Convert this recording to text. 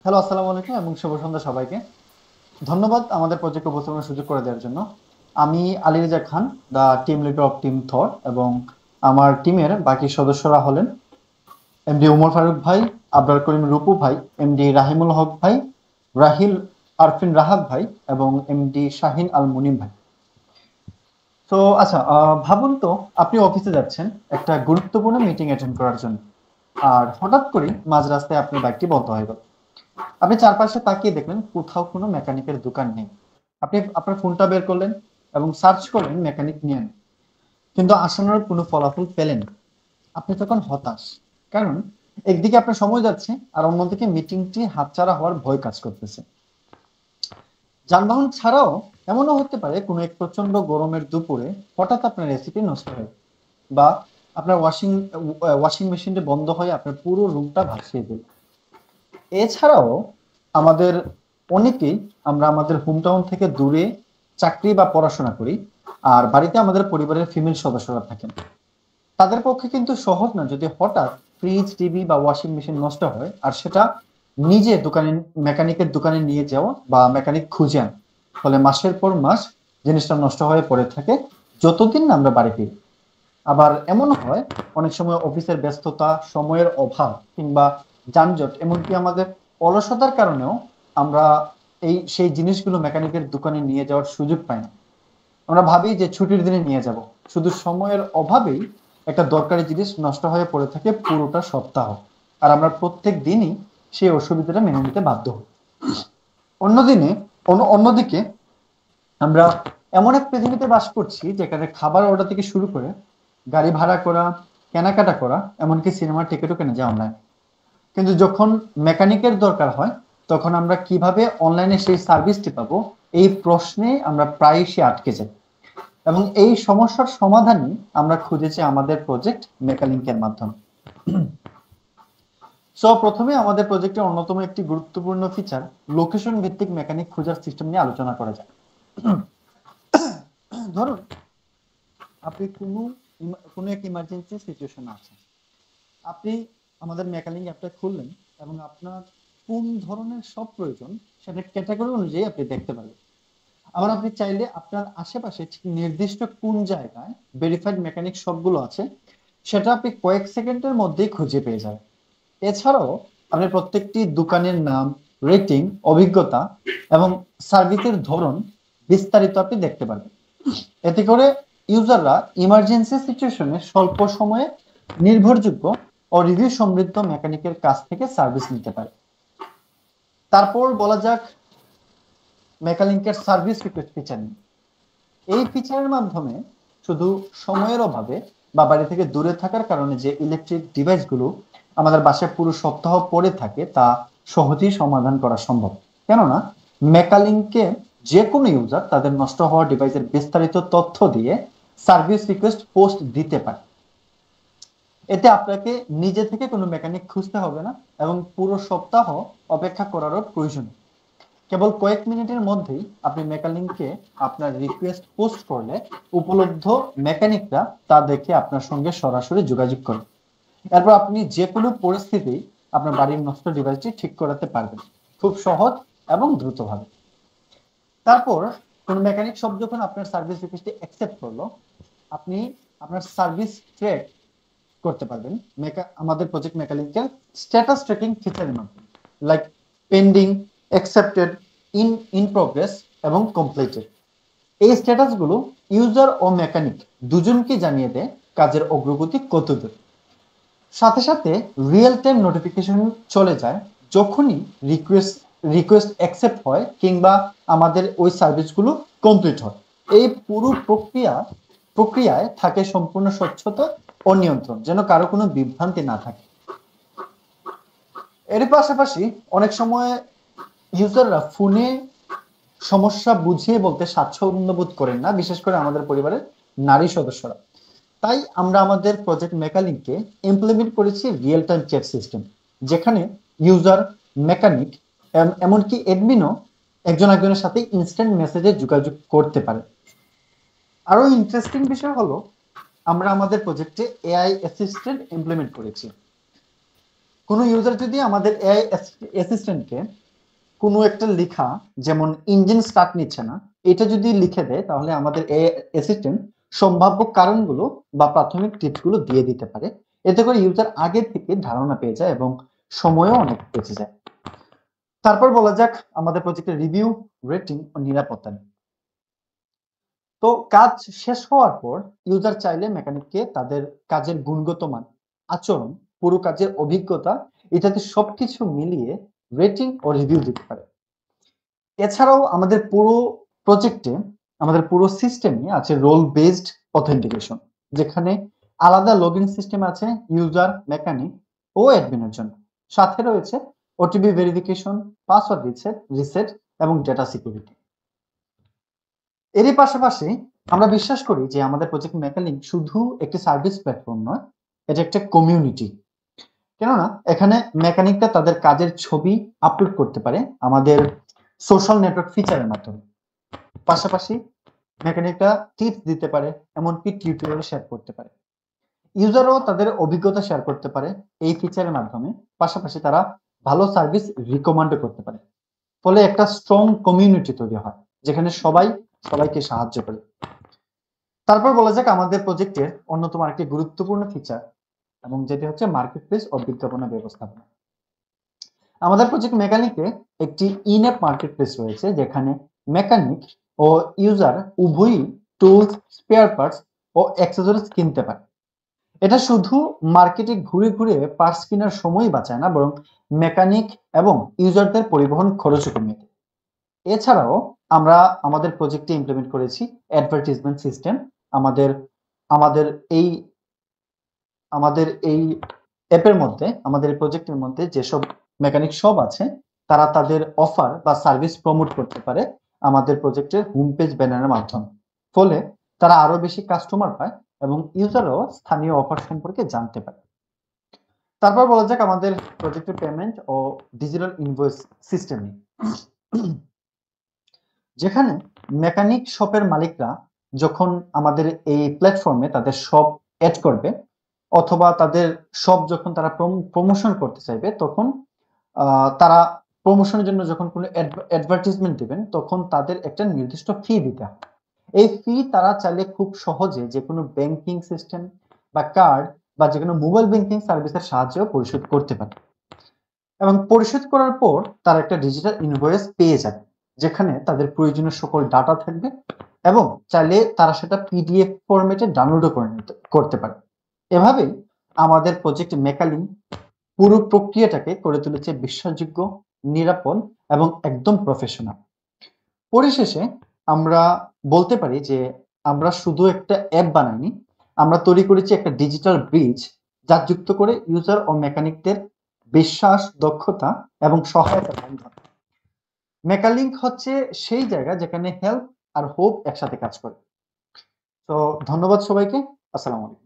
Hello, আসসালামু আলাইকুম এবং শুভ সন্ধ্যা সবাইকে। ধন্যবাদ আমাদের প্রজেক্টে উপস্থাপনের সুযোগ করে দেওয়ার জন্য। আমি আলী রেজা খান, দা টিম লিডার অফ টিম থর, এবং আমার টিমের বাকি সদস্যরা হলেন এমডি উমর ফারুক ভাই, আবরার করিম রূপু ভাই, এমডি রাহিমুল হক ভাই, রাহিল আরফিন রাহাত ভাই এবং এমডি শাহিন আল মুনিম ভাই। তো আচ্ছা, ভাবুন তো আপনি অফিসে যাচ্ছেন একটা গুরুত্বপূর্ণ মিটিং অ্যাটেন্ড করার জন্য, আর হঠাৎ করে মাঝ রাস্তায় আপনার বাইকটি বন্ধ হয়ে গেল। আপনি চারপাশে তাকিয়ে দেখলেন কোথাও কোনো মেকানিকের দোকান নেই। আপনি আপনার ফোনটা বের করলেন এবং সার্চ করলেন মেকানিক নিয়ে, কিন্তু আসানোর কোনো ফলাফল পেলেন না। আপনি তখন হতাশ, কারণ একদিকে আপনার সময় যাচ্ছে আর অন্যদিকে মিটিংটি হাতছাড়া হওয়ার ভয় কাজ করতেছে। যানবাহন ছাড়াও এমনও হতে পারে কোনো এক প্রচন্ড গরমের দুপুরে হঠাৎ আপনার রেসিপি নষ্ট হয়, বা আপনার ওয়াশিং মেশিনটি বন্ধ হয়ে আপনার পুরো রুমটা ভাসিয়ে দিল। এছাড়াও আমাদের অনেকেই আমরা আমাদের হোম টাউন থেকে দূরে চাকরি বা পড়াশোনা করি, আর বাড়িতে আমাদের পরিবারের ফিমেল সদস্যরা থাকেন। তাদের পক্ষে কিন্তু সহজ না যদি হঠাৎ ফ্রিজ, টিভি বা ওয়াশিং মেশিন নষ্ট হয় আর সেটা নিজে দোকানে মেকানিকের দোকানে নিয়ে যাওয়া বা মেকানিক খুঁজে আন। ফলে মাসের পর মাস জিনিসটা নষ্ট হয়ে পড়ে থাকে যতদিন না আমরা বাড়ি ফিরি। আবার এমন হয় অনেক সময় অফিসের ব্যস্ততা, সময়ের অভাব কিংবা যানজট, এমনকি আমাদের অলসতার কারণেও আমরা সেই জিনিসগুলো মেকানিকের দোকানে নিয়ে যাওয়ার সুযোগ পাই না। আমরা ভাবি যে ছুটির দিনে নিয়ে যাব, শুধু সময়ের অভাবেই একটা দরকারি জিনিস নষ্ট হয়ে পড়ে থাকে পুরোটা সপ্তাহ, আর আমরা প্রত্যেক দিনই সেই অসুবিধাটা মেনে নিতে বাধ্য হই। অন্যদিনে অন্যদিকে আমরা এমন এক পৃথিবীতে বাস করছি যেখানে খাবার অর্ডার থেকে শুরু করে গাড়ি ভাড়া করা, কেনাকাটা করা, এমনকি সিনেমার টিকিটও কেনা যায় অনলাইন। কিন্তু যখন মেকানিকের দরকার হয় তখন আমরা কিভাবে অনলাইনে সেই সার্ভিসটি পাবো, এই প্রশ্নে আমরা প্রায়শই আটকে যাই। এবং এই সমস্যার সমাধানই আমরা খুঁজেছি আমাদের প্রজেক্ট মেকালিংকের মাধ্যমে। সো প্রথমে আমাদের প্রজেক্টের অন্যতম একটি গুরুত্বপূর্ণ ফিচার লোকেশন ভিত্তিক মেকানিক খোঁজার সিস্টেম নিয়ে আলোচনা করা যায়। ধরুন আপনি কোনো এক ইমার্জেন্সি সিচুয়েশন আছে, আপনি আমাদের মেকানিক অ্যাপটা খুললেন এবং আপনার কোন ধরনের সব প্রয়োজন সেটা ক্যাটাগরি অনুযায়ী আপনি দেখতে পারবেন। আবার আপনি চাইলে আপনার আশেপাশে ঠিক নির্দিষ্ট কোন জায়গায় ভেরিফাইড মেকানিক সবগুলো আছে সেটা আপনি কয়েক সেকেন্ডের মধ্যেই খুঁজে পেয়ে যাবেন। এছাড়াও আপনি প্রত্যেকটি দোকানের নাম, রেটিং, অভিজ্ঞতা এবং সার্ভিসের ধরন বিস্তারিত আপনি দেখতে পারবেন। এতে করে ইউজাররা ইমার্জেন্সি সিচুয়েশনে স্বল্প সময়ে নির্ভরযোগ্য ও রিভিউ সমৃদ্ধ মেকানিকের কাছ থেকে সার্ভিস নিতে পারে। তারপর বলা যাক মেকালিংকের সার্ভিস রিকোয়েস্ট ফিচার নিয়ে। এই ফিচারের মাধ্যমে শুধু সময়ের অভাবে বা বাড়ি থেকে দূরে থাকার কারণে যে ইলেকট্রিক ডিভাইসগুলো আমাদের বাসায় পুরো সপ্তাহ পড়ে থাকে তা সহজেই সমাধান করা সম্ভব। কেননা মেকালিংকে যে কোনো ইউজার তাদের নষ্ট হওয়া ডিভাইসের বিস্তারিত তথ্য দিয়ে সার্ভিস রিকোয়েস্ট পোস্ট দিতে পারে। এতে আপনাকে নিজে থেকে কোনো মেকানিক খুঁজতে হবে না এবং পুরো সপ্তাহ অপেক্ষা করারও প্রয়োজন নেই। কেবল কয়েক মিনিটের মধ্যেই আপনি মেকানিককে আপনার রিকোয়েস্ট পোস্ট করলে উপলব্ধ মেকানিকরা তা দেখে আপনার সঙ্গে সরাসরি যোগাযোগ করেন। এরপর আপনি যে কোনো পরিস্থিতি আপনার বাড়ির নষ্ট ডিভাইসটি ঠিক করাতে পারবেন খুব সহজ এবং দ্রুতভাবে। তারপর কোন মেকানিক সব যখন আপনার সার্ভিস রিকোয়েস্টটি অ্যাকসেপ্ট করলো, আপনি আপনার সার্ভিস ট্র্যাক করতে পারবেন আমাদের প্রজেক্ট মেকানিক্যাল স্ট্যাটাস ট্র্যাকিং ফিচারের মাধ্যমে, like pending, accepted, in progress এবং কমপ্লিটেড। এই স্ট্যাটাসগুলো ইউজার ও মেকানিক দুজনকে জানিয়ে দেয় কাজের অগ্রগতি কতদূর। সাথে সাথে রিয়েল টাইম নোটিফিকেশন চলে যায় যখনই রিকোয়েস্ট রিকোয়েস্ট অ্যাকসেপ্ট হয় কিংবা আমাদের ওই সার্ভিসগুলো কমপ্লিট হয়। এই পুরো প্রক্রিয়ায় থাকে সম্পূর্ণ স্বচ্ছতা ও নিয়ন্ত্রণ, যেন কারো কোনো বিভ্রান্তি না থাকে। এর পাশাপাশি অনেক সময় ইউজাররা ফোনে সমস্যা বুঝিয়ে বলতে স্বাচ্ছন্দ্য বোধ করেন না, বিশেষ করে আমাদের পরিবারের নারী সদস্যরা। তাই আমরা আমাদের প্রজেক্ট মেকানিককে ইমপ্লিমেন্ট করেছি রিয়েল টাইম চ্যাট সিস্টেম, যেখানে ইউজার, মেকানিক এমনকি অ্যাডমিনও একজন একজনের সাথে ইনস্ট্যান্ট মেসেজে যোগাযোগ করতে পারে। আরো ইন্টারেস্টিং বিষয় হলো আমরা আমাদের প্রজেক্টে এআই অ্যাসিস্ট্যান্ট ইমপ্লিমেন্ট করেছি। কোনো ইউজার যদি আমাদের এআই অ্যাসিস্ট্যান্টকে কোনো একটা লেখা, যেমন ইঞ্জিন স্টার্ট নিচ্ছে না, এটা যদি লিখে দেয়, তাহলে আমাদের এআই অ্যাসিস্ট্যান্ট সম্ভাব্য কারণগুলো বা প্রাথমিক টিপসগুলো দিয়ে দিতে পারে। এতে করে ইউজার আগে থেকে ধারণা পেয়ে যায় এবং সময়ও অনেক বেঁচে যায়। তারপর বলা যাক আমাদের প্রজেক্টের রিভিউ, রেটিং ও নিরাপত্তা নিয়ে। তো কাজ শেষ হওয়ার পর ইউজার চাইলে মেকানিককে তাদের কাজের গুণগত মান, আচরণ, পুরো কাজের অভিজ্ঞতা ইত্যাদি সবকিছু মিলিয়ে রেটিং ও রিভিউ দিতে পারে। এছাড়াও আমাদের পুরো প্রজেক্টে, আমাদের পুরো সিস্টেমে আছে রোল বেসড অথেন্টিকেশন, যেখানে আলাদা লগইন সিস্টেম আছে ইউজার, মেকানিক ও অ্যাডমিনের জন্য। সাথে রয়েছে ওটিপি ভেরিফিকেশন, পাসওয়ার্ড রিসেট এবং ডেটা সিকিউরিটি। এরই পাশাপাশি আমরা বিশ্বাস করি যে আমাদের প্রজেক্ট মেকালিঙ্ক শুধু একটি সার্ভিস প্ল্যাটফর্ম নয়, এটা একটা কমিউনিটি। কেননা এখানে মেকানিকরা তাদের কাজের ছবি আপলোড করতে পারে আমাদের সোশ্যাল নেটওয়ার্ক ফিচারের মাধ্যমে। পাশাপাশি মেকানিকরা টিপস দিতে পারে, এমনকি টিউটোরিয়াল শেয়ার করতে পারে। ইউজারও তাদের অভিজ্ঞতা শেয়ার করতে পারে এই ফিচারের মাধ্যমে। পাশাপাশি তারা ভালো সার্ভিস রিকমেন্ড করতে পারে। ফলে একটা স্ট্রং কমিউনিটি তৈরি হয়, যেখানে সবাই সবাইকে সাহায্য করে। তারপর বলা যাক আমাদের প্রজেক্টের অন্যতম একটি গুরুত্বপূর্ণ ফিচার, এবং যেটি হচ্ছে মার্কেট প্লেস ও বিজ্ঞাপনা ব্যবস্থাপনা। আমাদের প্রজেক্ট মেকানিকে একটি ইনঅ্যাপ মার্কেট প্লেস রয়েছে, যেখানে মেকানিক ও ইউজার উভয়ই টুলস, স্পেয়ার পার্টস ও অ্যাক্সেসরিজ কিনতে পারে। এটা শুধু মার্কেটে ঘুরে ঘুরে পার্টস কেনার সময় বাঁচায় না, বরং মেকানিক এবং ইউজারদের পরিবহন খরচও কমিয়ে দেয়। এছাড়াও আমরা আমাদের প্রজেক্টে ইমপ্লিমেন্ট করেছি অ্যাডভার্টাইজমেন্ট সিস্টেম। আমাদের আমাদের এই আমাদের এই অ্যাপের মধ্যে, আমাদের এই প্রজেক্টের মধ্যে যেসব মেকানিক শপ আছে, তারা তাদের অফার বা সার্ভিস প্রমোট করতে পারে আমাদের প্রজেক্টের হোম পেজ ব্যানারের মাধ্যমে। ফলে তারা আরো বেশি কাস্টমার পায় এবং ইউজারও স্থানীয় অফার সম্পর্কে জানতে পারে। তারপর বলা যাক আমাদের প্রজেক্টের পেমেন্ট ও ডিজিটাল ইনভয়েস সিস্টেম নিয়ে, যেখানে মেকানিক শপের মালিকরা যখন আমাদের এই প্ল্যাটফর্মে তাদের শপ অ্যাড করবে, অথবা তাদের শপ যখন তারা প্রমোশন করতে চাইবে, তখন তারা প্রমোশনের জন্য যখন কোনো অ্যাডভার্টাইজমেন্ট দিবেন, তখন তাদের একটা নির্দিষ্ট ফি দিতে হয়। এই ফি তারা চাইলে খুব সহজে যে কোনো ব্যাংকিং সিস্টেম বা কার্ড বা যে কোনো মোবাইল ব্যাংকিং সার্ভিসের সাহায্যে পরিশোধ করতে পারে। এবং পরিশোধ করার পর তারা একটা ডিজিটাল ইনভয়েস পেয়ে যাবে, যেখানে তাদের প্রয়োজনীয় সকল ডাটা থাকবে এবং চাইলে তারা সেটা পিডিএফ ফরম্যাটে ডাউনলোডও করতে পারে। এভাবেই আমাদের প্রজেক্ট মেকালিঙ্ক পুরো প্রক্রিয়াটাকে করে তুলেছে বিশ্বাসযোগ্য, নিরাপদ এবং একদম প্রফেশনাল। পরিশেষে আমরা বলতে পারি যে আমরা শুধু একটা অ্যাপ বানাইনি, আমরা তৈরি করেছি একটা ডিজিটাল ব্রিজ, যা যুক্ত করে ইউজার ও মেকানিকদের বিশ্বাস, দক্ষতা এবং সহায়তা বন্ধন। মেকালিঙ্ক হচ্ছে সেই জায়গা যেখানে হেল্প আর হোপ একসাথে কাজ করে। তো ধন্যবাদ সবাইকে। আসসালামু আলাইকুম।